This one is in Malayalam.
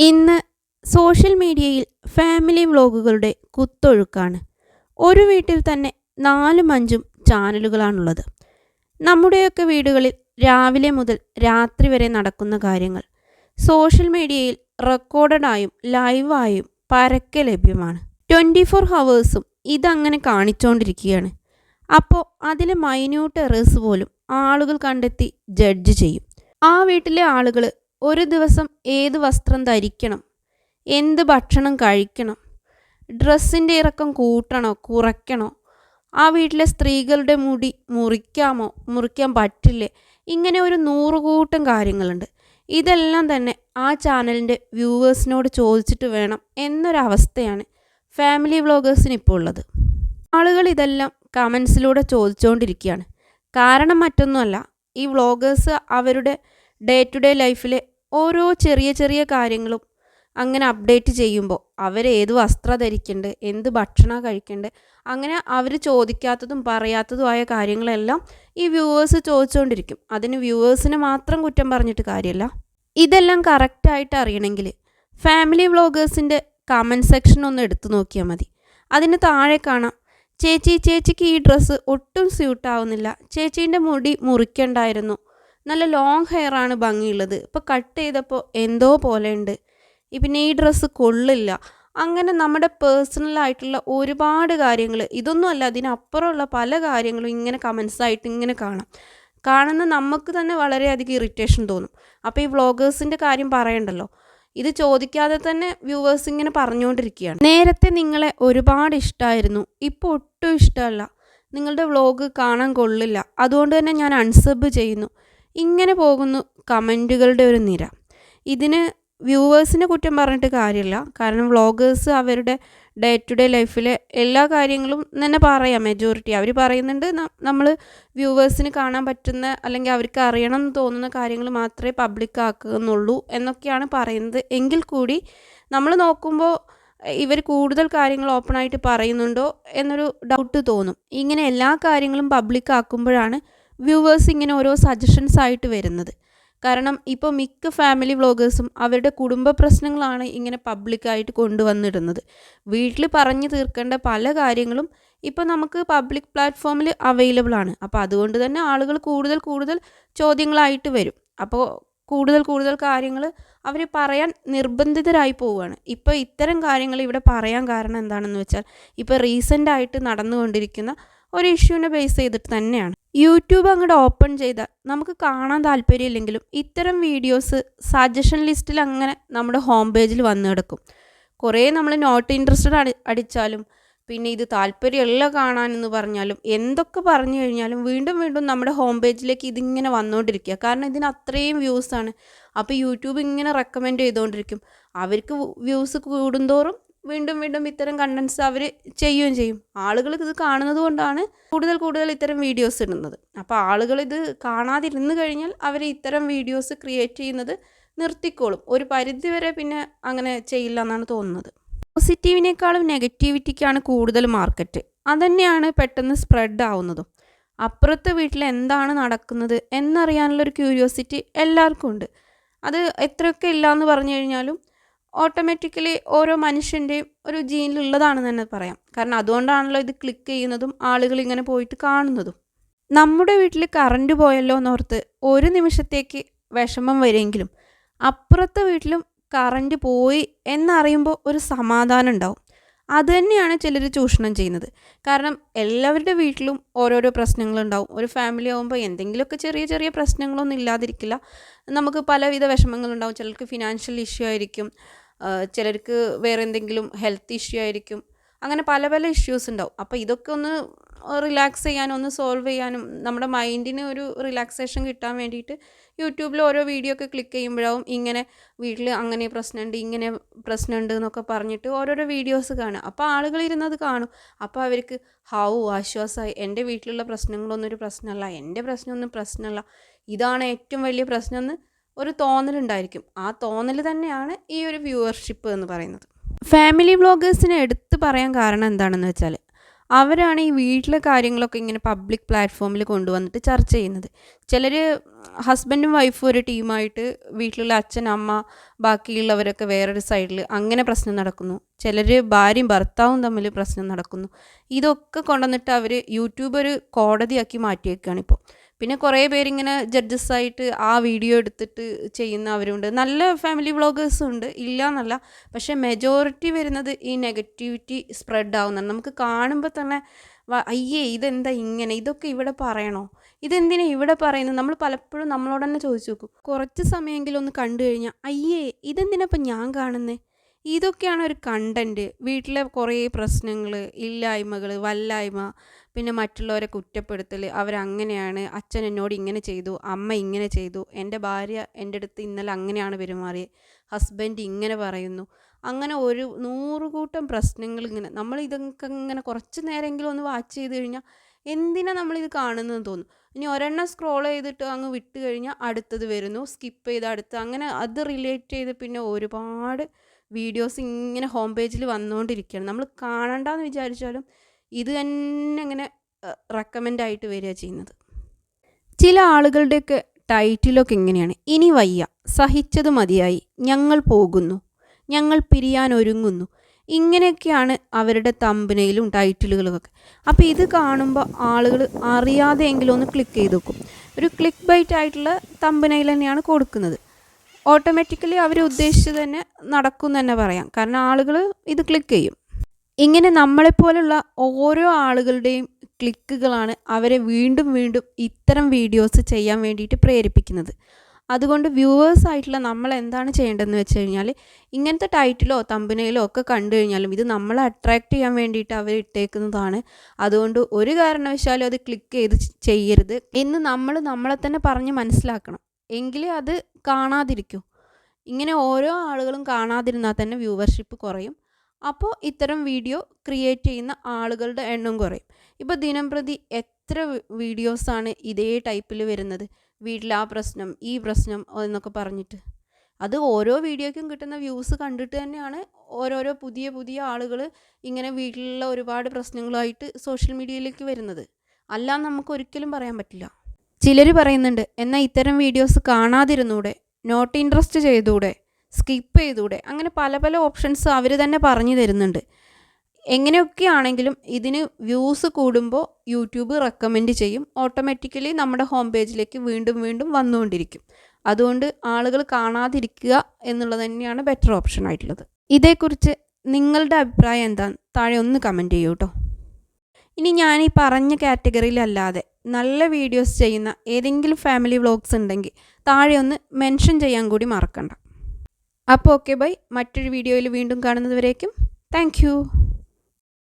ഇന്ന് സോഷ്യൽ മീഡിയയിൽ ഫാമിലി വ്ളോഗുകളുടെ കുത്തൊഴുക്കാണ്. ഒരു വീട്ടിൽ തന്നെ 4-5 ചാനലുകളാണുള്ളത്. നമ്മുടെയൊക്കെ വീടുകളിൽ രാവിലെ മുതൽ രാത്രി വരെ നടക്കുന്ന കാര്യങ്ങൾ സോഷ്യൽ മീഡിയയിൽ റെക്കോർഡഡായും ലൈവായും പരക്കെ ലഭ്യമാണ്. 24 ഹവേഴ്സും ഇതങ്ങനെ കാണിച്ചുകൊണ്ടിരിക്കുകയാണ്. അപ്പോൾ അതിലെ മൈന്യൂട്ട് എറേഴ്സ് പോലും ആളുകൾ കണ്ടെത്തി ജഡ്ജ് ചെയ്യും. ആ വീട്ടിലെ ആളുകൾ ഒരു ദിവസം ഏത് വസ്ത്രം ധരിക്കണം, എന്ത് ഭക്ഷണം കഴിക്കണം, ഡ്രസ്സിൻ്റെ ഇറക്കം കൂട്ടണോ കുറയ്ക്കണോ, ആ വീട്ടിലെ സ്ത്രീകളുടെ മുടി മുറിക്കാമോ മുറിക്കാൻ പറ്റില്ലേ, ഇങ്ങനെ ഒരു 100 കൂട്ടം കാര്യങ്ങളുണ്ട്. ഇതെല്ലാം തന്നെ ആ ചാനലിൻ്റെ വ്യൂവേഴ്സിനോട് ചോദിച്ചിട്ട് വേണം എന്നൊരവസ്ഥയാണ് ഫാമിലി വ്ളോഗേഴ്സിന് ഇപ്പോൾ ഉള്ളത്. ആളുകൾ ഇതെല്ലാം കമൻസിലൂടെ ചോദിച്ചുകൊണ്ടിരിക്കുകയാണ്. കാരണം മറ്റൊന്നുമല്ല, ഈ വ്ളോഗേഴ്സ് അവരുടെ ഡേ ടു ഡേ ലൈഫിലെ ഓരോ ചെറിയ ചെറിയ കാര്യങ്ങളും അങ്ങനെ അപ്ഡേറ്റ് ചെയ്യുമ്പോൾ അവരേത് വസ്ത്രം ധരിക്കേണ്ടത്, എന്ത് ഭക്ഷണം കഴിക്കേണ്ടത്, അങ്ങനെ അവർ ചോദിക്കാത്തതും പറയാത്തതുമായ കാര്യങ്ങളെല്ലാം ഈ വ്യൂവേഴ്സ് ചോദിച്ചുകൊണ്ടിരിക്കും. അതിന് വ്യൂവേഴ്സിനെ മാത്രം കുറ്റം പറഞ്ഞിട്ട് കാര്യമല്ല. ഇതെല്ലാം കറക്റ്റായിട്ട് അറിയണമെങ്കിൽ ഫാമിലി വ്ളോഗേഴ്സിൻ്റെ കമൻറ്റ് സെക്ഷൻ ഒന്ന് എടുത്തു നോക്കിയാൽ മതി. അതിന് താഴെ കാണാം, ചേച്ചിക്ക് ഈ ഡ്രസ്സ് ഒട്ടും സ്യൂട്ടാവുന്നില്ല, ചേച്ചീൻ്റെ മുടി മുറിക്കണ്ടായിരുന്നു, നല്ല ലോങ് ഹെയർ ആണ് ഭംഗിയുള്ളത്, ഇപ്പോൾ കട്ട് ചെയ്തപ്പോൾ എന്തോ പോലെയുണ്ട്, പിന്നെ ഈ ഡ്രസ്സ് കൊള്ളില്ല. അങ്ങനെ നമ്മുടെ പേഴ്സണലായിട്ടുള്ള ഒരുപാട് കാര്യങ്ങൾ, ഇതൊന്നുമല്ല അതിനപ്പുറമുള്ള പല കാര്യങ്ങളും ഇങ്ങനെ കമൻസായിട്ട് ഇങ്ങനെ കാണുന്ന നമുക്ക് തന്നെ വളരെയധികം ഇറിറ്റേഷൻ തോന്നും. അപ്പോൾ ഈ വ്ളോഗേഴ്സിൻ്റെ കാര്യം പറയണ്ടല്ലോ, ഇത് ചോദിക്കാതെ തന്നെ വ്യൂവേഴ്സ് ഇങ്ങനെ പറഞ്ഞുകൊണ്ടിരിക്കുകയാണ്. നേരത്തെ നിങ്ങളെ ഒരുപാട് ഇഷ്ടമായിരുന്നു, ഇപ്പോൾ ഒട്ടും ഇഷ്ടമല്ല, നിങ്ങളുടെ വ്ളോഗ് കാണാൻ കൊള്ളില്ല, അതുകൊണ്ട് തന്നെ ഞാൻ അൺസബ് ചെയ്യുന്നു. ഇങ്ങനെ പോകുന്നു കമൻറ്റുകളുടെ ഒരു നിര. ഇതിന് വ്യൂവേഴ്സിനെ കുറ്റം പറഞ്ഞിട്ട് കാര്യമില്ല. കാരണം വ്ളോഗേഴ്സ് അവരുടെ ഡേ ടു ഡേ ലൈഫിലെ എല്ലാ കാര്യങ്ങളും തന്നെ പറയാം. മെജോറിറ്റി അവർ പറയുന്നുണ്ട്, നമ്മൾ വ്യൂവേഴ്സിന് കാണാൻ പറ്റുന്ന അല്ലെങ്കിൽ അവർക്ക് അറിയണം എന്ന് തോന്നുന്ന കാര്യങ്ങൾ മാത്രമേ പബ്ലിക് ആക്കുന്നുള്ളൂ എന്നൊക്കെയാണ് പറയുന്നത്. എങ്കിൽ കൂടി നമ്മൾ നോക്കുമ്പോൾ ഇവർ കൂടുതൽ കാര്യങ്ങൾ ഓപ്പണായിട്ട് പറയുന്നുണ്ടോ എന്നൊരു ഡൗട്ട് തോന്നും. ഇങ്ങനെ എല്ലാ കാര്യങ്ങളും പബ്ലിക് ആക്കുമ്പോഴാണ് വ്യൂവേഴ്സ് ഇങ്ങനെ ഓരോ സജഷൻസ് ആയിട്ട് വരുന്നത്. കാരണം ഇപ്പോൾ മിക്ക ഫാമിലി വ്ളോഗേഴ്സും അവരുടെ കുടുംബ പ്രശ്നങ്ങളാണ് ഇങ്ങനെ പബ്ലിക്കായിട്ട് കൊണ്ടുവന്നിടുന്നത്. വീട്ടിൽ പറഞ്ഞു തീർക്കേണ്ട പല കാര്യങ്ങളും ഇപ്പോൾ നമുക്ക് പബ്ലിക് പ്ലാറ്റ്ഫോമിൽ അവൈലബിൾ ആണ്. അപ്പോൾ അതുകൊണ്ട് തന്നെ ആളുകൾ കൂടുതൽ ചോദ്യങ്ങളായിട്ട് വരും. അപ്പോൾ കൂടുതൽ കാര്യങ്ങൾ അവർ പറയാൻ നിർബന്ധിതരായി പോവുകയാണ്. ഇപ്പോൾ ഇത്തരം കാര്യങ്ങൾ ഇവിടെ പറയാൻ കാരണം എന്താണെന്ന് വെച്ചാൽ, ഇപ്പോൾ റീസെൻ്റായിട്ട് നടന്നുകൊണ്ടിരിക്കുന്ന ഒരു ഇഷ്യൂവിനെ ബേസ് ചെയ്തിട്ട് തന്നെയാണ്. യൂട്യൂബ് അങ്ങോട്ട് ഓപ്പൺ ചെയ്താൽ നമുക്ക് കാണാൻ താല്പര്യമില്ലെങ്കിലും ഇത്തരം വീഡിയോസ് സജഷൻ ലിസ്റ്റിൽ അങ്ങനെ നമ്മുടെ ഹോം പേജിൽ വന്നു കിടക്കും. കുറേ നമ്മൾ നോട്ട് ഇൻട്രസ്റ്റഡ് അടിച്ചാലും പിന്നെ ഇത് താല്പര്യമുള്ള കാണാനെന്ന് പറഞ്ഞാലും എന്തൊക്കെ പറഞ്ഞു കഴിഞ്ഞാലും വീണ്ടും നമ്മുടെ ഹോം പേജിലേക്ക് ഇതിങ്ങനെ വന്നുകൊണ്ടിരിക്കുക. കാരണം ഇതിന് അത്രയും വ്യൂസാണ്. അപ്പോൾ യൂട്യൂബ് ഇങ്ങനെ റെക്കമെൻഡ് ചെയ്തുകൊണ്ടിരിക്കും. അവർക്ക് വ്യൂസ് കൂടുന്തോറും വീണ്ടും ഇത്തരം കണ്ടൻസ് അവർ ചെയ്യുകയും ചെയ്യും. ആളുകൾ ഇത് കാണുന്നത് കൊണ്ടാണ് കൂടുതൽ ഇത്തരം വീഡിയോസ് ഇടുന്നത്. അപ്പോൾ ആളുകൾ ഇത് കാണാതിരുന്നു കഴിഞ്ഞാൽ അവർ ഇത്തരം വീഡിയോസ് ക്രിയേറ്റ് ചെയ്യുന്നത് നിർത്തിക്കോളും. ഒരു പരിധി വരെ പിന്നെ അങ്ങനെ ചെയ്യില്ല എന്നാണ് തോന്നുന്നത്. പോസിറ്റീവിനേക്കാളും നെഗറ്റിവിറ്റിക്കാണ് കൂടുതൽ മാർക്കറ്റ്. അതുതന്നെയാണ് പെട്ടെന്ന് സ്പ്രെഡ് ആവുന്നതും. അപ്പുറത്തെ വീട്ടിൽ എന്താണ് നടക്കുന്നത് എന്നറിയാനുള്ളൊരു ക്യൂരിയോസിറ്റി എല്ലാവർക്കും ഉണ്ട്. അത് എത്രയൊക്കെ ഇല്ലയെന്ന് പറഞ്ഞു കഴിഞ്ഞാലും ഓട്ടോമാറ്റിക്കലി ഓരോ മനുഷ്യൻ്റെയും ഒരു ജീനിലുള്ളതാണെന്ന് തന്നെ പറയാം. കാരണം അതുകൊണ്ടാണല്ലോ ഇത് ക്ലിക്ക് ചെയ്യുന്നതും ആളുകൾ ഇങ്ങനെ പോയിട്ട് കാണുന്നതും. നമ്മുടെ വീട്ടിൽ കറണ്ട് പോയല്ലോ എന്നോർത്ത് ഒരു നിമിഷത്തേക്ക് വിഷമം വരുമെങ്കിലും അപ്പുറത്തെ വീട്ടിലും കറണ്ട് പോയി എന്നറിയുമ്പോൾ ഒരു സമാധാനം ഉണ്ടാവും. അതുതന്നെയാണ് ചിലർ ചൂഷണം ചെയ്യുന്നത്. കാരണം എല്ലാവരുടെ വീട്ടിലും ഓരോരോ പ്രശ്നങ്ങളുണ്ടാവും. ഒരു ഫാമിലി ആകുമ്പോൾ എന്തെങ്കിലുമൊക്കെ ചെറിയ പ്രശ്നങ്ങളൊന്നും ഇല്ലാതിരിക്കില്ല. നമുക്ക് പലവിധ വിഷമങ്ങളുണ്ടാവും. ചിലർക്ക് ഫിനാൻഷ്യൽ ഇഷ്യൂ ആയിരിക്കും, ചിലർക്ക് വേറെ എന്തെങ്കിലും ഹെൽത്ത് ഇഷ്യൂ ആയിരിക്കും, അങ്ങനെ പല ഇഷ്യൂസ് ഉണ്ടാവും. അപ്പോൾ ഇതൊക്കെ ഒന്ന് റിലാക്സ് ചെയ്യാനും ഒന്ന് സോൾവ് ചെയ്യാനും നമ്മുടെ മൈൻഡിന് ഒരു റിലാക്സേഷൻ കിട്ടാൻ വേണ്ടിയിട്ട് യൂട്യൂബിൽ ഓരോ വീഡിയോ ഒക്കെ ക്ലിക്ക് ചെയ്യുമ്പോഴാവും ഇങ്ങനെ വീട്ടിൽ അങ്ങനെ പ്രശ്നമുണ്ട് ഇങ്ങനെ പ്രശ്നമുണ്ട് എന്നൊക്കെ പറഞ്ഞിട്ട് ഓരോരോ വീഡിയോസ് കാണുക. അപ്പോൾ ആളുകൾ ഇരുന്നത് കാണും. അപ്പോൾ അവർക്ക് ആശ്വാസമായി, എൻ്റെ വീട്ടിലുള്ള പ്രശ്നങ്ങളൊന്നും ഒരു പ്രശ്നമല്ല, എൻ്റെ പ്രശ്നമൊന്നും പ്രശ്നമല്ല, ഇതാണ് ഏറ്റവും വലിയ പ്രശ്നമെന്ന് ഒരു തോന്നലുണ്ടായിരിക്കും. ആ തോന്നൽ തന്നെയാണ് ഈ ഒരു വ്യൂവർഷിപ്പ് എന്ന് പറയുന്നത്. ഫാമിലി വ്ളോഗേഴ്സിനെ എടുത്ത് പറയാൻ കാരണം എന്താണെന്ന് വെച്ചാൽ, അവരാണ് ഈ വീട്ടിലെ കാര്യങ്ങളൊക്കെ ഇങ്ങനെ പബ്ലിക് പ്ലാറ്റ്ഫോമിൽ കൊണ്ടുവന്നിട്ട് ചർച്ച ചെയ്യുന്നത്. ചിലർ ഹസ്ബൻഡും വൈഫും ഒരു ടീമായിട്ട്, വീട്ടിലുള്ള അച്ഛൻ അമ്മ ബാക്കിയുള്ളവരൊക്കെ വേറൊരു സൈഡിൽ അങ്ങനെ പ്രശ്നം നടക്കുന്നു. ചിലർ ഭാര്യയും ഭർത്താവും തമ്മിൽ പ്രശ്നം നടക്കുന്നു. ഇതൊക്കെ കൊണ്ടുവന്നിട്ട് അവർ യൂട്യൂബ് ഒരു കോടതിയാക്കി മാറ്റിയേക്കുകയാണ് ഇപ്പോൾ. പിന്നെ കുറേ പേരിങ്ങനെ ജഡ്ജസായിട്ട് ആ വീഡിയോ എടുത്തിട്ട് ചെയ്യുന്നവരുണ്ട്. നല്ല ഫാമിലി വ്ളോഗേഴ്സും ഉണ്ട്, ഇല്ല എന്നല്ല. പക്ഷേ മെജോറിറ്റി വരുന്നത് ഈ നെഗറ്റിവിറ്റി സ്പ്രെഡ് ആവുന്നതാണ്. നമുക്ക് കാണുമ്പോൾ തന്നെ അയ്യേ ഇതെന്താ ഇങ്ങനെ, ഇതൊക്കെ ഇവിടെ പറയണോ, ഇതെന്തിനാ ഇവിടെ പറയുന്നത്, നമ്മൾ പലപ്പോഴും നമ്മളോട് തന്നെ ചോദിച്ചു നോക്കും. കുറച്ച് സമയമെങ്കിലും ഒന്ന് കണ്ടു കഴിഞ്ഞാൽ അയ്യേ ഇതെന്തിനാ ഇപ്പം ഞാൻ കാണുന്നത്, ഇതൊക്കെയാണ് ഒരു കണ്ടൻറ്റ്. വീട്ടിലെ കുറേ പ്രശ്നങ്ങൾ, ഇല്ലായ്മകൾ, വല്ലായ്മ, പിന്നെ മറ്റുള്ളവരെ കുറ്റപ്പെടുത്തൽ, അവരങ്ങനെയാണ്, അച്ഛൻ എന്നോട് ഇങ്ങനെ ചെയ്തു, അമ്മ ഇങ്ങനെ ചെയ്തു, എൻ്റെ ഭാര്യ എൻ്റെ അടുത്ത് ഇന്നലെ അങ്ങനെയാണ് പെരുമാറിയത്, ഹസ്ബൻഡ് ഇങ്ങനെ പറയുന്നു, അങ്ങനെ ഒരു 100 കൂട്ടം പ്രശ്നങ്ങൾ. ഇങ്ങനെ നമ്മൾ ഇതൊക്കെ ഇങ്ങനെ കുറച്ച് നേരമെങ്കിലും ഒന്ന് വാച്ച് ചെയ്ത് കഴിഞ്ഞാൽ എന്തിനാ നമ്മളിത് കാണുന്നതെന്ന് തോന്നും. ഇനി ഒരെണ്ണം സ്ക്രോൾ ചെയ്തിട്ട് അങ്ങ് വിട്ട് കഴിഞ്ഞാൽ അടുത്തത് വരുന്നു, സ്കിപ്പ് ചെയ്ത് അടുത്ത്, അങ്ങനെ അത് റിലേറ്റ് ചെയ്ത് പിന്നെ ഒരുപാട് വീഡിയോസ് ഇങ്ങനെ ഹോം പേജിൽ വന്നുകൊണ്ടിരിക്കുകയാണ്. നമ്മൾ കാണണ്ടെന്ന് വിചാരിച്ചാലും ഇത് തന്നെ ഇങ്ങനെ റെക്കമെൻഡായിട്ട് വരിക ചെയ്യുന്നത്. ചില ആളുകളുടെയൊക്കെ ടൈറ്റിലൊക്കെ ഇങ്ങനെയാണ്: ഇനി വയ്യ, സഹിച്ചത് മതിയായി, ഞങ്ങൾ പോകുന്നു, ഞങ്ങൾ പിരിയാൻ ഒരുങ്ങുന്നു. ഇങ്ങനെയൊക്കെയാണ് അവരുടെ തമ്പനയിലും ടൈറ്റിലുകളൊക്കെ. അപ്പോൾ ഇത് കാണുമ്പോൾ ആളുകൾ അറിയാതെയെങ്കിലും ഒന്ന് ക്ലിക്ക് ചെയ്ത് നോക്കും. ഒരു ക്ലിക്ക് ബൈറ്റ് ആയിട്ടുള്ള തമ്പനയിൽ തന്നെയാണ് കൊടുക്കുന്നത്. ഓട്ടോമാറ്റിക്കലി അവർ ഉദ്ദേശിച്ചത് തന്നെ നടക്കും എന്ന് തന്നെ പറയാം. കാരണം ആളുകൾ ഇത് ക്ലിക്ക് ചെയ്യും. ഇങ്ങനെ നമ്മളെപ്പോലുള്ള ഓരോ ആളുകളുടെയും ക്ലിക്കുകളാണ് അവരെ വീണ്ടും വീണ്ടും ഇത്തരം വീഡിയോസ് ചെയ്യാൻ വേണ്ടിയിട്ട് പ്രേരിപ്പിക്കുന്നത്. അതുകൊണ്ട് വ്യൂവേഴ്സ് ആയിട്ടുള്ള നമ്മൾ എന്താണ് ചെയ്യേണ്ടതെന്ന് വെച്ച് കഴിഞ്ഞാൽ, ഇങ്ങനത്തെ ടൈറ്റിലോ തമ്പനയിലോ ഒക്കെ കണ്ടു കഴിഞ്ഞാലും ഇത് നമ്മളെ അട്രാക്റ്റ് ചെയ്യാൻ വേണ്ടിയിട്ട് അവർ ഇട്ടേക്കുന്നതാണ്. അതുകൊണ്ട് ഒരു കാരണവശാലും അത് ക്ലിക്ക് ചെയ്ത് ചെയ്യരുത് എന്ന് നമ്മളെ തന്നെ പറഞ്ഞ് മനസ്സിലാക്കണം. എങ്കിലേ അത് കാണാതിരിക്കൂ. ഇങ്ങനെ ഓരോ ആളുകളും കാണാതിരുന്നാൽ തന്നെ വ്യൂവർഷിപ്പ് കുറയും. അപ്പോൾ ഇത്തരം വീഡിയോ ക്രിയേറ്റ് ചെയ്യുന്ന ആളുകളുടെ എണ്ണം കുറയും. ഇപ്പോൾ ദിനംപ്രതി എത്ര വീഡിയോസാണ് ഇതേ ടൈപ്പിൽ വരുന്നത്, വീട്ടിൽ ആ പ്രശ്നം ഈ പ്രശ്നം എന്നൊക്കെ പറഞ്ഞിട്ട്. അത് ഓരോ വീഡിയോയ്ക്കും കിട്ടുന്ന വ്യൂസ് കണ്ടിട്ട് തന്നെയാണ് ഓരോരോ പുതിയ പുതിയ ആളുകൾ ഇങ്ങനെ വീട്ടിലുള്ള ഒരുപാട് പ്രശ്നങ്ങളായിട്ട് സോഷ്യൽ മീഡിയയിലേക്ക് വരുന്നത്. അല്ലാന്ന് നമുക്ക് ഒരിക്കലും പറയാൻ പറ്റില്ല. ചിലർ പറയുന്നുണ്ട്, എന്നാൽ ഇത്തരം വീഡിയോസ് കാണാതിരുന്നൂടെ, നോട്ട് ഇൻട്രസ്റ്റ് ചെയ്തൂടെ, സ്കിപ്പ് ചെയ്തൂടെ, അങ്ങനെ പല പല ഓപ്ഷൻസ് അവർ തന്നെ പറഞ്ഞു തരുന്നുണ്ട്. എങ്ങനെയൊക്കെ ആണെങ്കിലും ഇതിന് വ്യൂസ് കൂടുമ്പോൾ യൂട്യൂബ് റെക്കമെൻഡ് ചെയ്യും. ഓട്ടോമാറ്റിക്കലി നമ്മുടെ ഹോം പേജിലേക്ക് വീണ്ടും വീണ്ടും വന്നുകൊണ്ടിരിക്കും. അതുകൊണ്ട് ആളുകൾ കാണാതിരിക്കുക എന്നുള്ളത് തന്നെയാണ് ബെറ്റർ ഓപ്ഷൻ ആയിട്ടുള്ളത്. ഇതേക്കുറിച്ച് നിങ്ങളുടെ അഭിപ്രായം എന്താണെന്ന് താഴെ ഒന്ന് കമൻറ്റ് ചെയ്യൂ കേട്ടോ. ഇനി ഞാൻ ഈ പറഞ്ഞ കാറ്റഗറിയിലല്ലാതെ നല്ല വീഡിയോസ് ചെയ്യുന്ന ഏതെങ്കിലും ഫാമിലി വ്ളോഗ്സ് ഉണ്ടെങ്കിൽ താഴെ ഒന്ന് മെൻഷൻ ചെയ്യാൻ കൂടി മറക്കണ്ട. അപ്പോൾ ഓക്കെ ബൈ. മറ്റൊരു വീഡിയോയിൽ വീണ്ടും കാണുന്നത് വരേക്കും താങ്ക് യു.